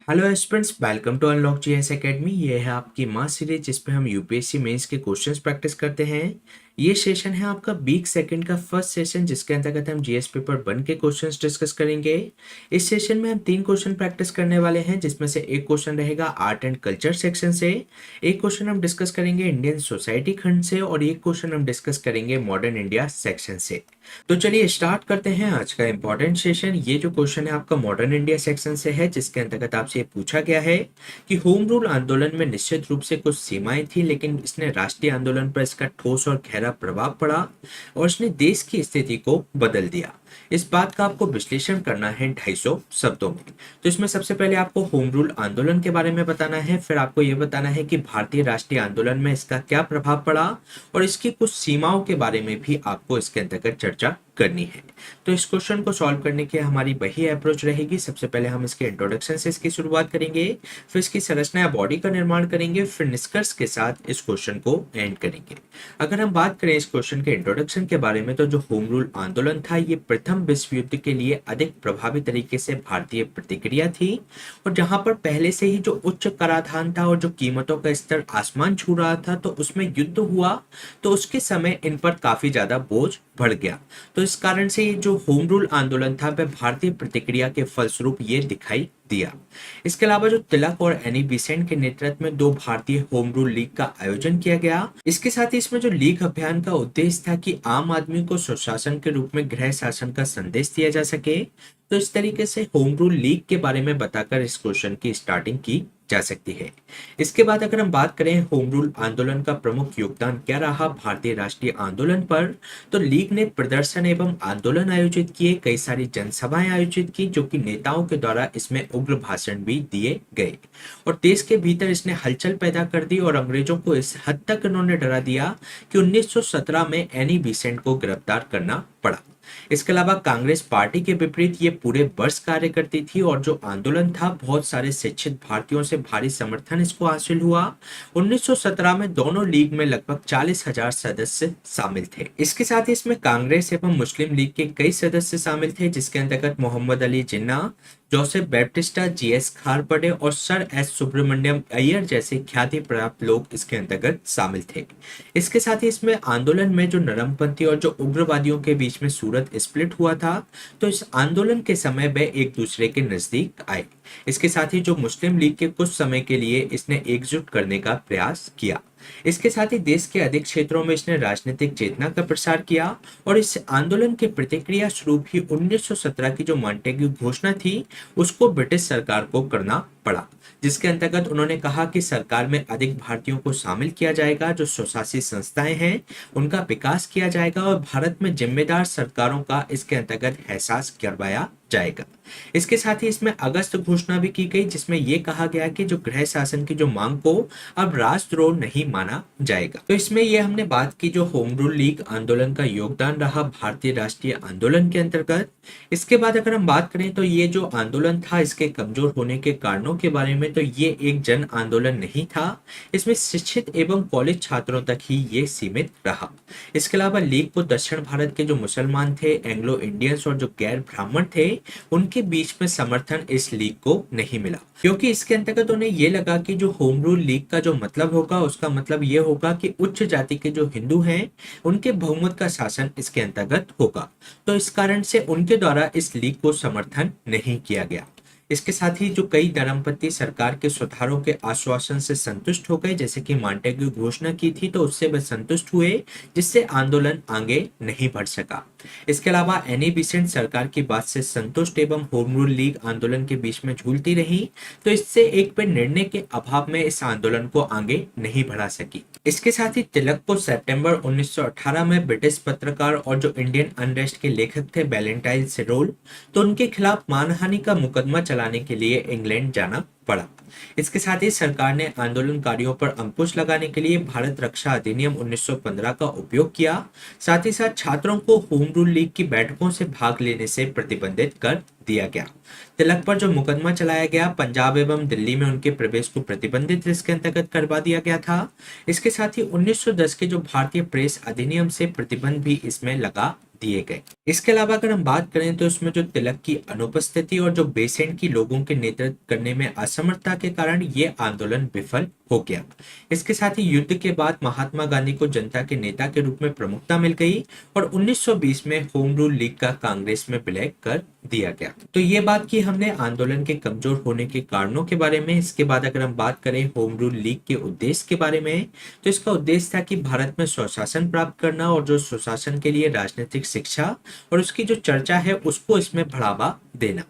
Hello aspirants, welcome to unlock GS academy. ये है आपकी मास सीरीज जिसपे हम यूपीएससी मेंस के क्वेश्चंस प्रैक्टिस करते हैं। ये सेशन है आपका वीक सेकंड का फर्स्ट सेशन, जिसके अंतर्गत हम जीएस पेपर 1 के क्वेश्चंस डिस्कस करेंगे। इस सेशन में हम 3 क्वेश्चन प्रैक्टिस करने वाले हैं, जिसमें से एक क्वेश्चन रहेगा आर्ट एंड कल्चर सेक्शन से, एक क्वेश्चन हम डिस्कस करेंगे इंडियन सोसाइटी खंड से, और एक क्वेश्चन हम डिस्कस करेंगे मॉडर्न इंडिया सेक्शन से। तो चलिए स्टार्ट करते हैं आज का इंपॉर्टेंट सेशन। ये जो क्वेश्चन है आपका मॉडर्न इंडिया सेक्शन से है, जिसके अंतर्गत आपसे ये पूछा गया है कि होम रूल आंदोलन में निश्चित रूप से कुछ सीमाएं थी, लेकिन इसने राष्ट्रीय आंदोलन पर इसका ठोस और गहरा प्रभाव पड़ा और इसने देश की स्थिति को बदल दिया। इस बात का आपको विश्लेषण करना है 250 शब्दों में। तो इसमें सबसे पहले आपको होम रूल आंदोलन के बारे में बताना है, फिर आपको यह बताना है कि भारतीय राष्ट्रीय आंदोलन में इसका क्या प्रभाव पड़ा, और इसकी कुछ सीमाओं के बारे में भी आपको इसके अंतर्गत चर्चा करनी है। तो इस क्वेश्चन को सॉल्व करने की हमारी वही अप्रोच रहेगी। सबसे पहले हम इसके इंट्रोडक्शन से इसकी शुरुआत करेंगे, फिर इसकी संरचना या बॉडी का निर्माण करेंगे, फिर निष्कर्ष के साथ इस क्वेश्चन को एंड करेंगे। अगर हम बात करें इस क्वेश्चन के इंट्रोडक्शन के बारे में, तो जो होम रूल आंदोलन था, ये प्रथम विश्व युद्ध के लिए अधिक प्रभावी तरीके से भारतीय प्रतिक्रिया थी, और जहां पर पहले से ही जो उच्च कराधान था और जो कीमतों का स्तर आसमान छू रहा था, तो उसमें युद्ध हुआ तो उसके समय इन पर काफी ज्यादा बोझ बढ़ गया। तो इस कारण से ये जो होम रूल आंदोलन था, वह भारतीय प्रतिक्रिया के फलस्वरूप ये दिखाई दिया। इसके अलावा जो तिलक और एनी बेसेंट के नेतृत्व में 2 भारतीय होम रूल लीग का आयोजन किया गया। इसके साथ ही इसमें जो लीग अभियान का उद्देश्य था कि आम आदमी को सुशासन के रूप में गृह शासन का संदेश दिया जा सके। तो इस तरीके से होम रूल लीग के बारे में बताकर इस क्वेश्चन की स्टार्टिंग की जा सकती है। इसके बाद अगर हम बात करें होम रूल आंदोलन का प्रमुख योगदान क्या रहा भारतीय राष्ट्रीय आंदोलन पर, तो लीग ने प्रदर्शन एवं आंदोलन आयोजित किए, कई सारी जनसभाएं आयोजित की, जो कि नेताओं के द्वारा इसमें उग्र भाषण भी दिए गए, और देश के भीतर इसने हलचल पैदा कर दी और अंग्रेजों को इस हद तक इन्होंने डरा दिया कि 1917 में एनी बेसेंट को गिरफ्तार करना पड़ा। इसके अलावा कांग्रेस पार्टी के विपरीत ये पूरे वर्ष कार्य करती थी, और जो आंदोलन था, बहुत सारे शिक्षित भारतीयों से भारी समर्थन इसको हासिल हुआ। 1917 में दोनों लीग में लगभग 40,000 सदस्य शामिल थे। इसके साथ ही इसमें कांग्रेस एवं मुस्लिम लीग के कई सदस्य शामिल थे, जिसके अंतर्गत Mohammad Ali Jinnah, Joseph Baptista, GS खारपड़े और सर एस सुब्रमण्यम अय्यर जैसे ख्याति प्राप्त लोग इसके अंतर्गत शामिल थे। इसके साथ ही इसमें आंदोलन में जो नरमपंथी और जो उग्रवादियों के बीच में सूरत स्प्लिट हुआ था, तो इस आंदोलन के समय वे एक दूसरे के नजदीक आए। इसके साथ ही जो मुस्लिम लीग के कुछ समय के लिए इसने एकजुट करने का प्रयास किया। इसके साथ ही देश के अधिक क्षेत्रों में इसने राजनीतिक चेतना का प्रसार किया, और इस आंदोलन के प्रतिक्रिया स्वरूप ही 1917 की जो मॉन्टेग्यू घोषणा थी, उसको ब्रिटिश सरकार को करना पड़ा, जिसके अंतर्गत उन्होंने कहा कि सरकार में अधिक भारतीयों को शामिल किया जाएगा, जो स्वशासी संस्थाएं हैं उनका विकास किया जाएगा, और भारत में जिम्मेदार सरकारों का इसके अंतर्गत एहसास करवाया जाएगा। इसके साथ ही इसमें अगस्त घोषणा भी की गई, जिसमें यह कहा गया कि जो गृह शासन की जो मांग को अब राष्ट्रद्रोह नहीं माना जाएगा। तो इसमें यह हमने बात की जो होम रूल लीग आंदोलन का योगदान रहा भारतीय राष्ट्रीय आंदोलन के अंतर्गत। इसके बाद अगर हम बात करें तो ये जो आंदोलन था, इसके कमजोर होने के कारणों के बारे में, तो ये एक जन आंदोलन नहीं था। इसमें शिक्षित एवं कॉलेज छात्रों तक ही ये सीमित रहा। इसके अलावा लीग को दक्षिण भारत के जो मुसलमान थे, एंग्लो इंडियंस और जो गैर ब्राह्मण थे, उनके बीच में समर्थन इस लीग को नहीं मिला, क्योंकि इसके अंतर्गत उन्हें यह लगा कि जो होम रूल लीग का जो मतलब होगा, उसका मतलब ये होगा कि उच्च जाति के जो हिंदू हैं, उनके बहुमत का शासन इसके अंतर्गत होगा। तो इस कारण से उनके द्वारा इस लीग को समर्थन नहीं किया गया। इसके साथ ही जो कई धर्मपति सरकार के सुधारों के आश्वासन से संतुष्ट हो गए, जैसे कि मॉन्टेग्यू घोषणा की थी, तो उससे वे संतुष्ट हुए, जिससे आंदोलन आगे नहीं बढ़ सका। इसके अलावा एनी बेसेंट सरकार की बात से संतुष्ट एवं होम रूल लीग आंदोलन के बीच में झूलती रही, तो इससे एक पे निर्णय के अभाव में इस आंदोलन को आगे नहीं बढ़ा सकी। इसके साथ ही तिलक को सितंबर 1918 में ब्रिटिश पत्रकार और जो इंडियन अनरेस्ट के लेखक थे वैलेंटाइन सेरोल, तो उनके खिलाफ मानहानि का मुकदमा चलाने के लिए इंग्लैंड जाना पड़ा। इसके साथ ही सरकार ने आंदोलनकारियों पर अंकुश लगाने के लिए भारत रक्षा अधिनियम 1915 का उपयोग किया। साथ ही साथ छात्रों को होम रूल लीग की बैठकों से भाग लेने से प्रतिबंधित कर दिया गया। तिलक पर जो मुकदमा चलाया गया, पंजाब एवं दिल्ली में उनके प्रवेश को प्रतिबंधित इसके अंतर्गत करवा दिया गया था। इसके साथ ही 1910 के जो भारतीय प्रेस अधिनियम से प्रतिबंध भी इसमें लगा दिए गए। इसके अलावा अगर हम बात करें तो इसमें जो तिलक की अनुपस्थिति और जो बेसेंट की लोगों के नेतृत्व करने में असमर्थता के कारण ये आंदोलन विफल हो गया। इसके साथ ही युद्ध के बाद महात्मा गांधी को जनता के नेता के रूप में प्रमुखता मिल गई और 1920 में होम रूल लीग का कांग्रेस में विलय कर दिया गया। तो ये बात की हमने आंदोलन के कमजोर होने के कारणों के बारे में। इसके बाद अगर हम बात करें होम रूल लीग के उद्देश्य के बारे में, तो इसका उद्देश्य था कि भारत में स्वशासन प्राप्त करना और जो स्वशासन के लिए राजनीतिक शिक्षा और उसकी जो चर्चा है उसको इसमें बढ़ावा देना।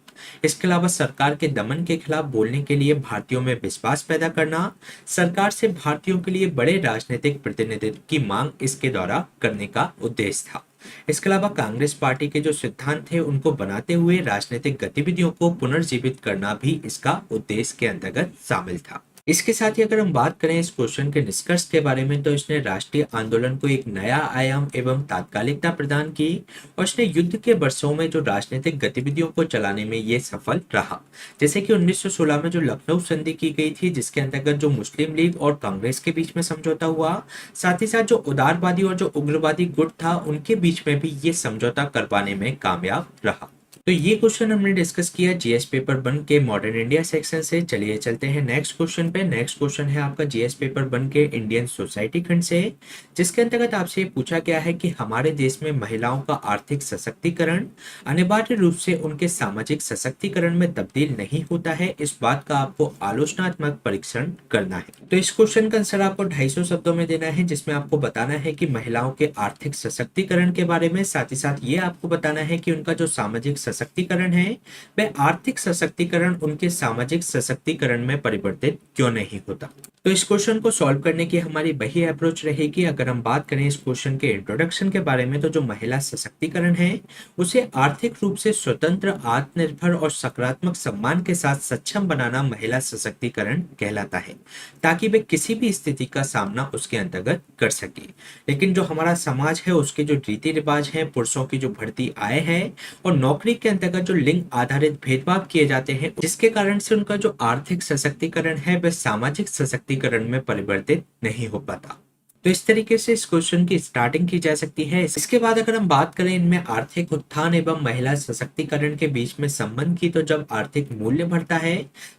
इसके अलावा सरकार के दमन के खिलाफ बोलने के लिए भारतीयों में विश्वास पैदा करना, सरकार से भारतीयों के लिए बड़े राजनीतिक प्रतिनिधित्व की मांग इसके द्वारा करने का उद्देश्य था। इसके अलावा कांग्रेस पार्टी के जो सिद्धांत थे उनको बनाते हुए राजनीतिक गतिविधियों को पुनर्जीवित करना भी इसका उद्देश्य के अंतर्गत शामिल था। इसके साथ ही अगर हम बात करें इस क्वेश्चन के निष्कर्ष के बारे में, तो इसने राष्ट्रीय आंदोलन को एक नया आयाम एवं तात्कालिकता प्रदान की और इसने युद्ध के वर्षों में जो राजनीतिक गतिविधियों को चलाने में ये सफल रहा। जैसे कि 1916 में जो लखनऊ संधि की गई थी, जिसके अंतर्गत जो मुस्लिम लीग और कांग्रेस के बीच में समझौता हुआ, साथ ही साथ जो उदारवादी और जो उग्रवादी गुट था उनके बीच में भी ये समझौता करवाने में कामयाब रहा। तो ये क्वेश्चन हमने डिस्कस किया जीएस पेपर 1 के मॉडर्न इंडिया सेक्शन से। चलिए चलते हैं नेक्स्ट क्वेश्चन पे। नेक्स्ट क्वेश्चन है आपका जीएस पेपर 1 के इंडियन सोसाइटी खंड से, जिसके अंतर्गत आपसे पूछा गया है कि हमारे देश में महिलाओं का आर्थिक सशक्तिकरण अनिवार्य रूप से उनके सामाजिक सशक्तिकरण में तब्दील नहीं होता है। इस बात का आपको आलोचनात्मक परीक्षण करना है। तो इस क्वेश्चन का आंसर आपको 250 शब्दों में देना है, जिसमें आपको बताना है कि महिलाओं के आर्थिक सशक्तिकरण के बारे में, साथ ही साथ ये आपको बताना है कि उनका जो सामाजिक सशक्तिकरण है वह आर्थिक सशक्तिकरण उनके सामाजिक सशक्तिकरण में परिवर्तित क्यों नहीं होता। तो इस क्वेश्चन को सॉल्व करने की हमारी वही अप्रोच रहेगी। अगर हम बात करें इस क्वेश्चन के इंट्रोडक्शन के बारे में, तो जो महिला सशक्तिकरण है उसे आर्थिक रूप से स्वतंत्र, आत्मनिर्भर और सकारात्मक सम्मान के साथ सक्षम बनाना महिला सशक्तिकरण कहलाता है, ताकि वे किसी भी स्थिति का सामना उसके अंतर्गत कर सके। लेकिन जो हमारा समाज है उसके जो रीति रिवाज है, पुरुषों की जो बढ़ती आय है और नौकरी के अंतर्गत जो लिंग आधारित भेदभाव किए जाते हैं, जिसके कारण से उनका जो आर्थिक सशक्तिकरण है वह सामाजिक सशक्तिकरण में परिवर्तित नहीं हो पाता। तो इस तरीके से इस क्वेश्चन की स्टार्टिंग की जा सकती है। इसके बाद अगर हम बात करें इनमें आर्थिक उत्थान एवं महिला सशक्तिकरण के बीच में संबंध की, तो जब आर्थिक मूल्य बढ़ता है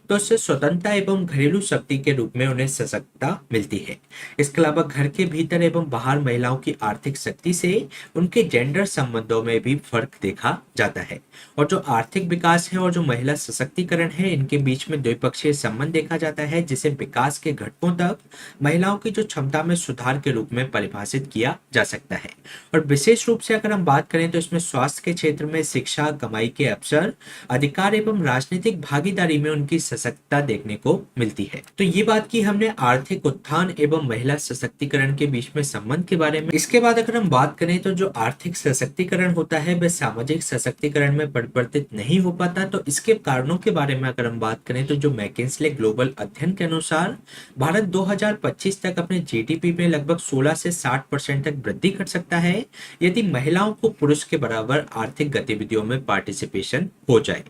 तो उससे स्वतंत्रता एवं घरेलू शक्ति के रूप में उन्हें सशक्तता मिलती है। इसके अलावा घर के भीतर एवं बाहर महिलाओं की आर्थिक शक्ति से उनके जेंडर संबंधों में भी फर्क देखा जाता है। और जो आर्थिक विकास है और जो महिला सशक्तिकरण है, इनके बीच में द्विपक्षीय संबंध देखा जाता है, जिसे विकास के घटकों तक महिलाओं की जो क्षमता में सुधार के रूप में परिभाषित किया जा सकता है। और विशेष रूप से अगर हम बात करें तो इसमें स्वास्थ्य के क्षेत्र में शिक्षा, कमाई के अवसर, अधिकार एवं राजनीतिक भागीदारी में उनकी सशक्तता देखने को मिलती है। तो ये बात की हमने आर्थिक उत्थान एवं महिला सशक्तिकरण के बीच में संबंध के बारे में। इसके बाद अगर हम बात करें तो जो आर्थिक सशक्तिकरण होता है वह सामाजिक सशक्तिकरण में परिवर्तित नहीं हो पाता। तो इसके कारणों के बारे में अगर हम बात करें तो जो मैकिन्से ग्लोबल अध्ययन के अनुसार भारत 2025 तक अपने जीडीपी में लगभग 16 से 60% तक वृद्धि कर सकता है यदि महिलाओं को पुरुष के बराबर आर्थिक गतिविधियों में पार्टिसिपेशन हो जाए।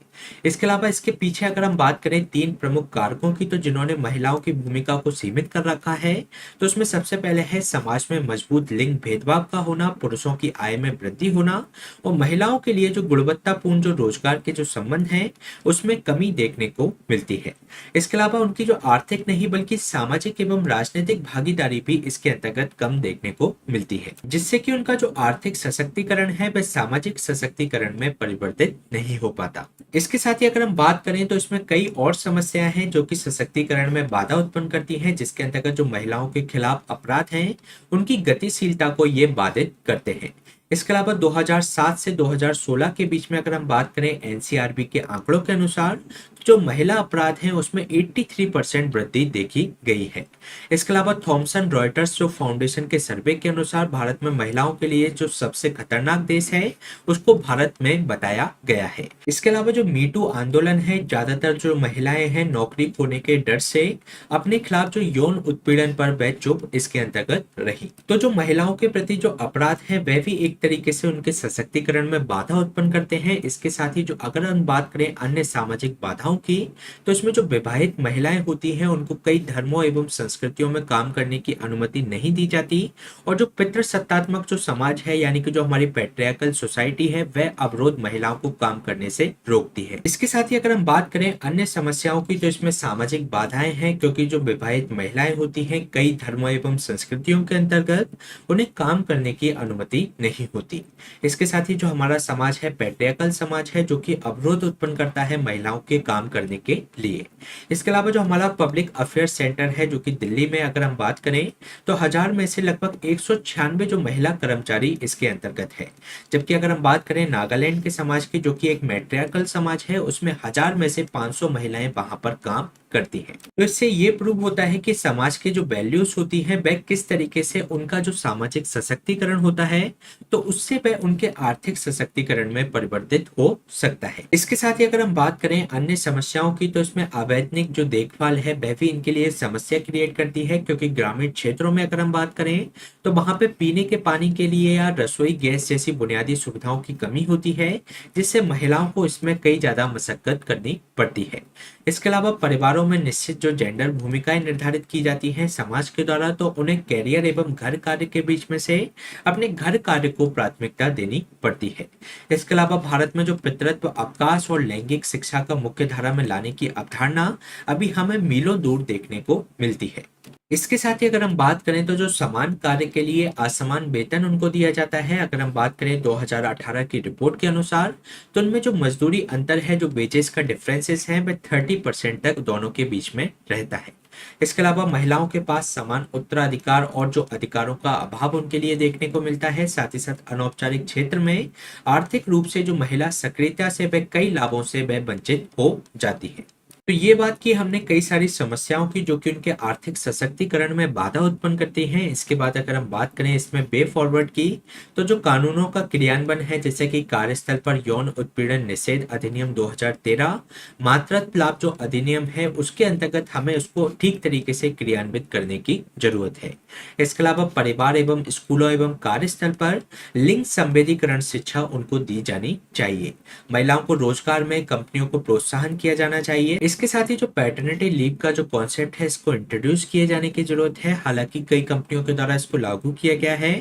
इसके अलावा इसके पीछे अगर हम बात करें 3 प्रमुख कारकों की, तो जिन्होंने महिलाओं की भूमिका को सीमित कर रखा है, तो उसमें सबसे पहले है समाज में मजबूत लिंग भेदभाव का होना, पुरुषों की आय में वृद्धि होना और महिलाओं के लिए जो गुणवत्तापूर्ण जो रोजगार के जो संबंध है उसमें कमी देखने को मिलती है। इसके अलावा उनकी जो आर्थिक नहीं बल्कि सामाजिक एवं राजनीतिक भागीदारी भी इसके अंतर्गत कम देखने को मिलती है, जिससे कि उनका जो आर्थिक सशक्तिकरण है वह सामाजिक सशक्तिकरण में परिवर्तित नहीं हो पाता। इसके साथ ही अगर हम बात करें तो इसमें कई और समस्याएं हैं जो कि सशक्तिकरण में बाधा उत्पन्न करती हैं, जिसके अंतर्गत जो महिलाओं के खिलाफ अपराध हैं उनकी गतिशीलता को ये बाधित करते हैं। इसके अलावा 2007 से 2016 के बीच में अगर हम बात करें एनसीआरबी के आंकड़ों के अनुसार जो महिला अपराध हैं उसमें 83% वृद्धि देखी गई है। इसके अलावा थॉमसन रॉयटर्स जो फाउंडेशन के सर्वे के अनुसार भारत में महिलाओं के लिए जो सबसे खतरनाक देश है उसको भारत में बताया गया है। इसके अलावा जो मीटू आंदोलन है, ज्यादातर जो महिलाएं हैं नौकरी खोने के डर से अपने खिलाफ जो यौन उत्पीड़न पर वह चुप इसके अंतर्गत रही। तो जो महिलाओं के प्रति जो अपराध है वह भी एक तरीके से उनके सशक्तिकरण में बाधा उत्पन्न करते हैं। इसके साथ ही जो अगर हम बात करें अन्य सामाजिक बाधाओं महिलाओं की, तो इसमें जो विवाहित महिलाएं होती हैं उनको कई धर्मों एवं संस्कृतियों में काम करने की अनुमति नहीं दी जाती, और जो पितृसत्तात्मक जो समाज है यानी कि जो हमारी पैट्रियार्कल सोसाइटी है वह अवरोध महिलाओं को काम करने से रोकती है। इसके साथ ही अगर हम बात करें अन्य समस्याओं की, तो इसमें सामाजिक बाधाएं हैं, क्योंकि जो विवाहित महिलाएं होती हैं कई धर्मों एवं संस्कृतियों के अंतर्गत उन्हें काम करने की अनुमति नहीं होती। इसके साथ ही जो हमारा समाज है पैट्रियार्कल समाज है, जो कि अवरोध उत्पन्न करता है महिलाओं के काम करने के लिए। इसके अलावा जो हमारा पब्लिक अफेयर सेंटर है जो कि दिल्ली में अगर हम बात करें, तो 1000 में से लगभग 196 जो महिला कर्मचारी इसके अंतर्गत है। जबकि अगर हम बात करें नागालैंड के समाज की, जो कि एक मैट्रियार्कल समाज है, उसमें 1000 में से 500 महिलाएं वहां पर काम करती हैं। तो इससे ये प्रूव होता है कि समाज के जो वैल्यूज होती हैं वह किस तरीके से उनका जो सामाजिक सशक्तिकरण होता है, तो उससे वह उनके आर्थिक सशक्तिकरण में परिवर्तित हो सकता है। इसके साथ ही अगर हम बात करें अन्य समस्याओं की, तो इसमें अवैतनिक जो देखभाल है वह भी इनके लिए समस्या क्रिएट करती है, क्योंकि ग्रामीण क्षेत्रों में अगर हम बात करें तो वहां पे पीने के पानी के लिए या रसोई गैस जैसी बुनियादी सुविधाओं की कमी होती है, जिससे महिलाओं को इसमें कई ज्यादा मशक्कत करनी पड़ती है। इसके अलावा परिवारों में निश्चित जो जेंडर भूमिकाएं निर्धारित की जाती हैं समाज के द्वारा, तो उन्हें कैरियर एवं घर कार्य के बीच में से अपने घर कार्य को प्राथमिकता देनी पड़ती है। इसके अलावा भारत में जो पितृत्व अवकाश और लैंगिक शिक्षा का मुख्य धारा में लाने की अवधारणा अभी हमें मीलों दूर देखने को मिलती है। इसके साथ ही अगर हम बात करें तो जो समान कार्य के लिए असमान वेतन उनको दिया जाता है, अगर हम बात करें 2018 की रिपोर्ट के अनुसार, तो उनमें जो मजदूरी अंतर है, जो वेजेस का डिफरेंसेस है, वह 30% तक दोनों के बीच में रहता है। इसके अलावा महिलाओं के पास समान उत्तराधिकार और जो अधिकारों का अभाव उनके लिए देखने को मिलता है। साथ ही साथ अनौपचारिक क्षेत्र में आर्थिक रूप से जो महिला सक्रियता से वह कई लाभों से वह वंचित हो जाती है। तो ये बात की हमने कई सारी समस्याओं की जो कि उनके आर्थिक सशक्तिकरण में बाधा उत्पन्न करती हैं। इसके बाद अगर हम बात करें इसमें वे फॉरवर्ड की, तो जो कानूनों का क्रियान्वयन है, जैसे कि कार्यस्थल पर यौन उत्पीड़न निषेध अधिनियम 2013, मातृत्व लाभ जो अधिनियम है उसके अंतर्गत हमें उसको ठीक तरीके से क्रियान्वित करने की जरूरत है। इसके अलावा परिवार एवं स्कूलों एवं कार्यस्थल पर लिंग संवेदीकरण शिक्षा उनको दी जानी चाहिए। महिलाओं को रोजगार में कंपनियों को प्रोत्साहन किया जाना चाहिए। इसके साथ ही जो पैटर्निटी लीव का जो कॉन्सेप्ट है इसको इंट्रोड्यूस किए जाने की जरूरत है। हालांकि कई कंपनियों के द्वारा इसको लागू किया गया है,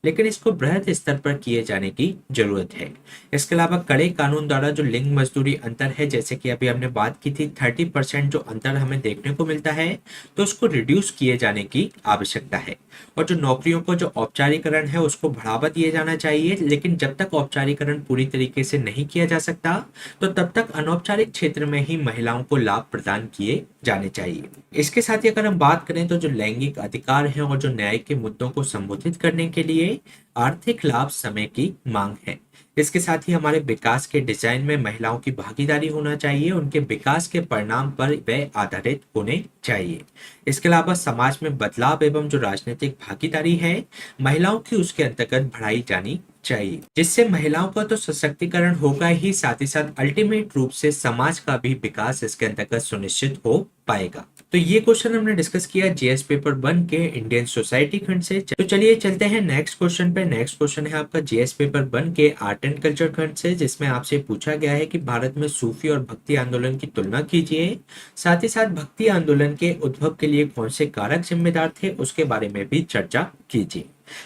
लेकिन इसको बृहद स्तर पर किए जाने की जरूरत है। इसके अलावा कड़े कानून द्वारा जो लिंग मजदूरी अंतर है, जैसे कि अभी हमने बात की थी 30% जो अंतर हमें देखने को मिलता है, तो उसको रिड्यूस किए जाने की आवश्यकता है। और जो नौकरियों को जो औपचारिकरण है उसको बढ़ावा दिया जाना चाहिए, लेकिन जब तक औपचारिकरण पूरी तरीके से नहीं किया जा सकता, तो तब तक अनौपचारिक क्षेत्र में ही महिलाओं को लाभ प्रदान किए जाने चाहिए। इसके साथ ही अगर हम बात करें तो जो लैंगिक अधिकार है और जो न्याय के मुद्दों को संबोधित करने के लिए आर्थिक लाभ समय की मांग है। इसके साथ ही हमारे विकास के डिजाइन में महिलाओं की भागीदारी होना चाहिए, उनके विकास के परिणाम पर वे आधारित होने चाहिए। इसके अलावा समाज में बदलाव एवं जो राजनीतिक भागीदारी है महिलाओं की उसके अंतर्गत बढ़ाई जानी चाहिए, जिससे महिलाओं का तो सशक्तिकरण होगा ही, साथ ही साथ अल्टीमेट रूप से समाज का भी विकास इसके अंतर्गत सुनिश्चित हो पाएगा। तो ये क्वेश्चन हमने डिस्कस किया जीएस पेपर 1 के इंडियन सोसाइटी खंड से। तो चलिए चलते हैं नेक्स्ट क्वेश्चन पे। नेक्स्ट क्वेश्चन है आपका जीएस पेपर 1 के आर्ट एंड कल्चर खंड से, जिसमें आपसे पूछा गया है कि भारत में सूफी और भक्ति आंदोलन की तुलना कीजिए। साथ ही साथ भक्ति आंदोलन के उद्भव के लिए कौन से कारक जिम्मेदार थे उसके बारे में भी चर्चा कीजिए।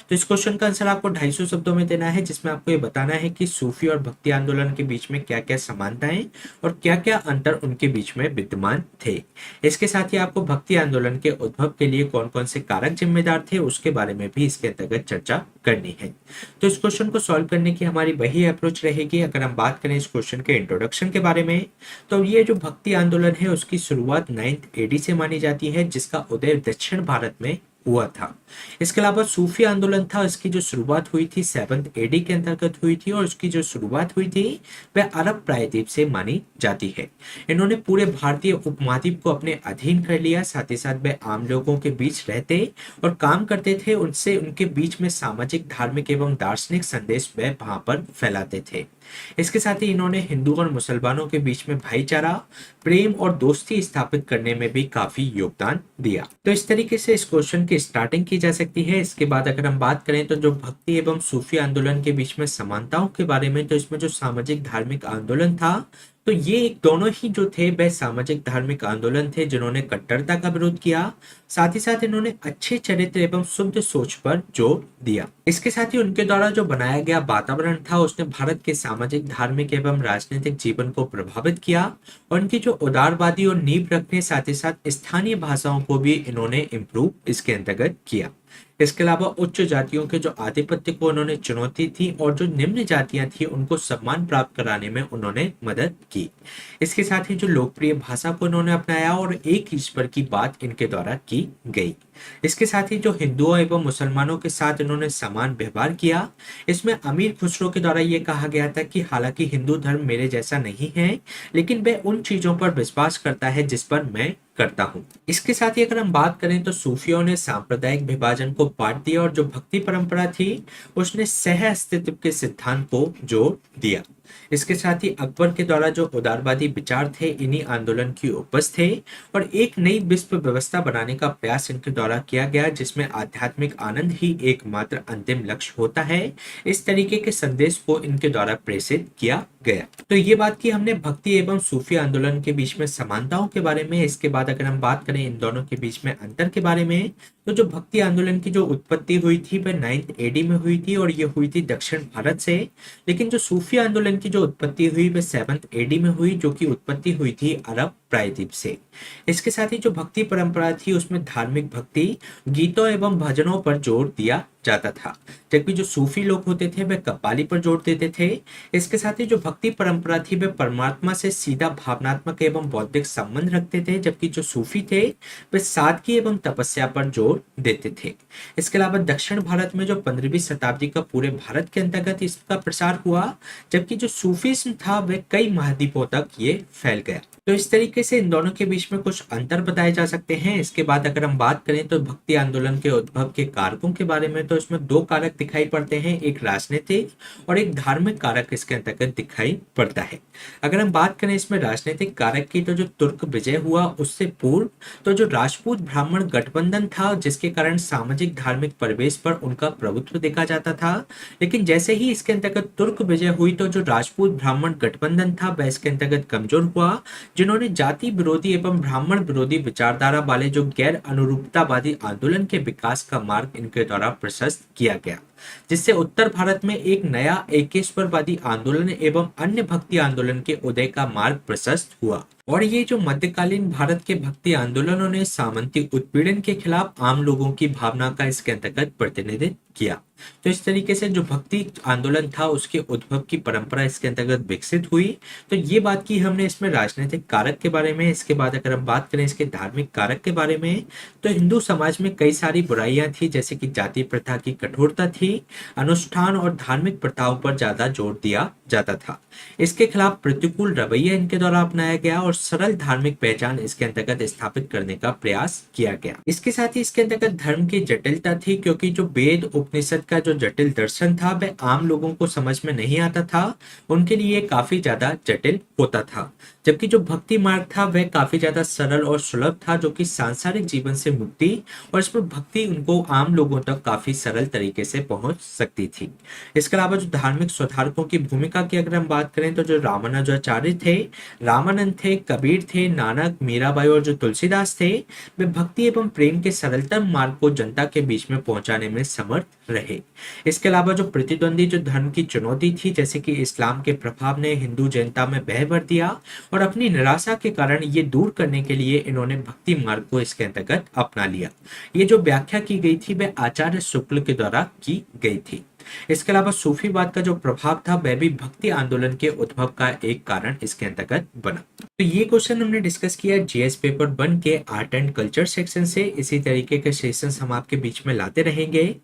तो इस क्वेश्चन का आंसर आपको 250 शब्दों में देना है, जिसमें आपको ये बताना है कि सूफी और भक्ति आंदोलन के बीच में क्या क्या समानताएं और क्या क्या अंतर उनके बीच में विद्यमान थे। इसके साथ ही आपको भक्ति आंदोलन के उद्भव के लिए कौन कौन से कारक जिम्मेदार थे उसके बारे में भी इसके अंतर्गत चर्चा करनी है। तो इस क्वेश्चन को सॉल्व करने की हमारी वही अप्रोच रहेगी। अगर हम बात करें इस क्वेश्चन के इंट्रोडक्शन के बारे में, तो ये जो भक्ति आंदोलन है उसकी शुरुआत 9th AD से मानी जाती है, जिसका उदय दक्षिण भारत में हुआ था। इसके अलावा सूफी आंदोलन था, इसकी जो शुरुआत हुई थी 7th AD के अंतर्गत हुई थी, और इसकी जो शुरुआत हुई थी वह अरब प्रायद्वीप से मानी जाती है। इन्होंने पूरे भारतीय उपमहाद्वीप को अपने अधीन कर लिया। साथ ही साथ वे आम लोगों के बीच रहते और काम करते थे, उनसे उनके बीच में सामाजिक, धार्मिक एवं दार्शनिक संदेश वे वहां पर फैलाते थे। इसके साथ ही इन्होंने हिंदू और मुसलमानों के बीच में भाईचारा, प्रेम और दोस्ती स्थापित करने में भी काफी योगदान दिया। तो इस तरीके से इस क्वेश्चन की स्टार्टिंग की जा सकती है। इसके बाद अगर हम बात करें तो जो भक्ति एवं सूफी आंदोलन के बीच में समानताओं के बारे में, तो इसमें जो सामाजिक धार्मिक आंदोलन था तो ये एक दोनों ही जो थे वह सामाजिक धार्मिक आंदोलन थे जिन्होंने कट्टरता का विरोध किया। साथ ही साथ इन्होंने अच्छे चरित्र एवं शुद्ध सोच पर जोर दिया। इसके साथ ही उनके द्वारा जो बनाया गया वातावरण था उसने भारत के सामाजिक धार्मिक एवं राजनीतिक जीवन को प्रभावित किया। और उनकी जो उदारवादी और नींव रखने साथ ही साथ स्थानीय भाषाओं को भी इन्होंने इम्प्रूव इसके अंतर्गत किया। इसके अलावा उच्च जातियों के जो आधिपत्य को उन्होंने चुनौती थी और जो निम्न जातियां थी उनको सम्मान प्राप्त कराने में उन्होंने मदद की। इसके साथ ही जो लोकप्रिय भाषा को उन्होंने अपनाया और एक ईश्वर की बात इनके द्वारा की गई। इसके साथ ही जो हिंदुओं एवं मुसलमानों के साथ इन्होंने समान व्यवहार किया। इसमें अमीर खुसरो के द्वारा यह कहा गया था कि हालांकि हिंदू धर्म मेरे जैसा नहीं है, लेकिन वह उन चीजों पर विश्वास करता है जिस पर मैं करता हूँ। इसके साथ ही अगर हम बात करें तो सूफियों ने सांप्रदायिक विभाजन को पाट दिया और जो भक्ति परंपरा थी उसने सह अस्तित्व के सिद्धांत को जोर दिया। इसके साथ ही अकबर के द्वारा जो उदारवादी विचार थे इन्हीं आंदोलन की उपज थे और एक नई विश्व व्यवस्था बनाने का प्रयास इनके द्वारा किया गया जिसमें आध्यात्मिक आनंद ही एकमात्र अंतिम लक्ष्य होता है। इस तरीके के संदेश को इनके द्वारा प्रेषित किया गया। तो ये बात की हमने भक्ति एवं सूफी आंदोलन के बीच में समानताओं के बारे में। इसके बाद अगर हम बात करें इन दोनों के बीच में अंतर के बारे में, तो जो भक्ति आंदोलन की जो उत्पत्ति हुई थी वह 9th AD में हुई थी और ये हुई थी दक्षिण भारत से। लेकिन जो सूफी आंदोलन की जो उत्पत्ति हुई वह 7th AD में हुई, जो कि उत्पत्ति हुई थी अरब प्रायद्वीप से। इसके साथ ही जो भक्ति परंपरा थी उसमें धार्मिक भक्ति गीतों एवं भजनों पर जोर दिया जाता था, जबकि जो सूफी लोग होते थे वे कव्वाली पर जोर देते थे। इसके साथ ही जो भक्ति परंपरा थी वे परमात्मा से सीधा भावनात्मक एवं बौद्धिक संबंध रखते थे, जबकि जो सूफी थे वे सादगी एवं तपस्या पर जोर देते थे। इसके अलावा दक्षिण भारत में जो 15वीं शताब्दी का पूरे भारत के अंतर्गत इसका प्रसार हुआ, जबकि जो सूफीज्म था वह कई महाद्वीपों तक ये फैल गया। तो इस तरीके से इन दोनों के बीच में कुछ अंतर बताए जा सकते हैं। इसके बाद अगर हम बात करें तो भक्ति आंदोलन के उद्भव के कारकों के बारे में, तो इसमें दो कारक दिखाई पड़ते हैं, एक राजनीतिक और एक धार्मिक कारक इसके अंतर्गत दिखाई पड़ता है। अगर हम बात करें इसमें राजनीतिक कारक की, तो जो तुर्क विजय हुआ उससे पूर्व तो जो राजपूत ब्राह्मण गठबंधन था जिसके कारण सामाजिक धार्मिक परिवेश पर उनका प्रभुत्व देखा जाता था। लेकिन जैसे ही इसके अंतर्गत तुर्क विजय हुई तो जो राजपूत ब्राह्मण गठबंधन था वह इसके अंतर्गत कमजोर हुआ, जिन्होंने जाति विरोधी एवं ब्राह्मण विरोधी विचारधारा वाले जो गैर अनुरूपतावादी आंदोलन के विकास का मार्ग इनके द्वारा प्रशस्त किया गया, जिससे उत्तर भारत में एक नया एकेश्वरवादी आंदोलन एवं अन्य भक्ति आंदोलन के उदय का मार्ग प्रशस्त हुआ। और ये जो मध्यकालीन भारत के भक्ति आंदोलनों ने सामंती उत्पीड़न के खिलाफ आम लोगों की भावना का इसके अंतर्गत प्रतिनिधित्व किया। तो इस तरीके से जो भक्ति आंदोलन था उसके उद्भव की परंपरा इसके अंतर्गत विकसित हुई। तो ये बात की हमने इसमें राजनीतिक कारक के बारे में। इसके बाद अगर हम बात करें इसके धार्मिक कारक के बारे में, तो हिंदू समाज में कई सारी बुराइयां थी, जैसे कि जाति प्रथा की कठोरता थी, अनुष्ठान और धार्मिक प्रथाओं पर ज्यादा जोर दिया जाता था। इसके खिलाफ प्रतिकूल रवैया इनके द्वारा अपनाया गया और सरल धार्मिक पहचान इसके अंतर्गत स्थापित करने का प्रयास किया गया। इसके साथ ही इसके अंतर्गत धर्म की जटिलता थी, क्योंकि जो वेद उपनिषद का जो जटिल दर्शन था वह आम लोगों को समझ में नहीं आता था, उनके लिए काफी ज्यादा जटिल होता था। जबकि जो भक्ति मार्ग था वह काफी ज्यादा सरल और सुलभ था, जो कि सांसारिक जीवन से मुक्ति और इसमें भक्ति उनको आम लोगों तक काफी सरल तरीके से पहुंच सकती थी। इसके अलावा जो धार्मिक सुधारकों की भूमिका की अगर हम बात करें तो जो रामानुजाचार्य थे, रामानंद थे, कबीर थे, नानक, मीराबाई और जो तुलसीदास थे, वे भक्ति एवं प्रेम के सरलतम मार्ग को जनता के बीच में पहुंचाने में समर्थ रहे। इसके अलावा जो प्रतिद्वंदी जो धर्म की चुनौती थी, जैसे कि इस्लाम के प्रभाव ने हिंदू जनता में भय भर दिया और अपनी निराशा के कारण ये दूर करने के लिए इन्होंने भक्ति मार्ग को इसके अंतर्गत अपना लिया। ये जो व्याख्या की गई थी वह आचार्य शुक्ल के द्वारा की गई थी। इसके अलावा सूफीवाद का जो प्रभाव था वह भी भक्ति आंदोलन के उद्भव का एक कारण इसके अंतर्गत बना। तो ये क्वेश्चन हमने डिस्कस किया जीएस पेपर 1 के आर्ट एंड कल्चर सेक्शन से। इसी तरीके के सेशंस हम आपके बीच में लाते रहेंगे।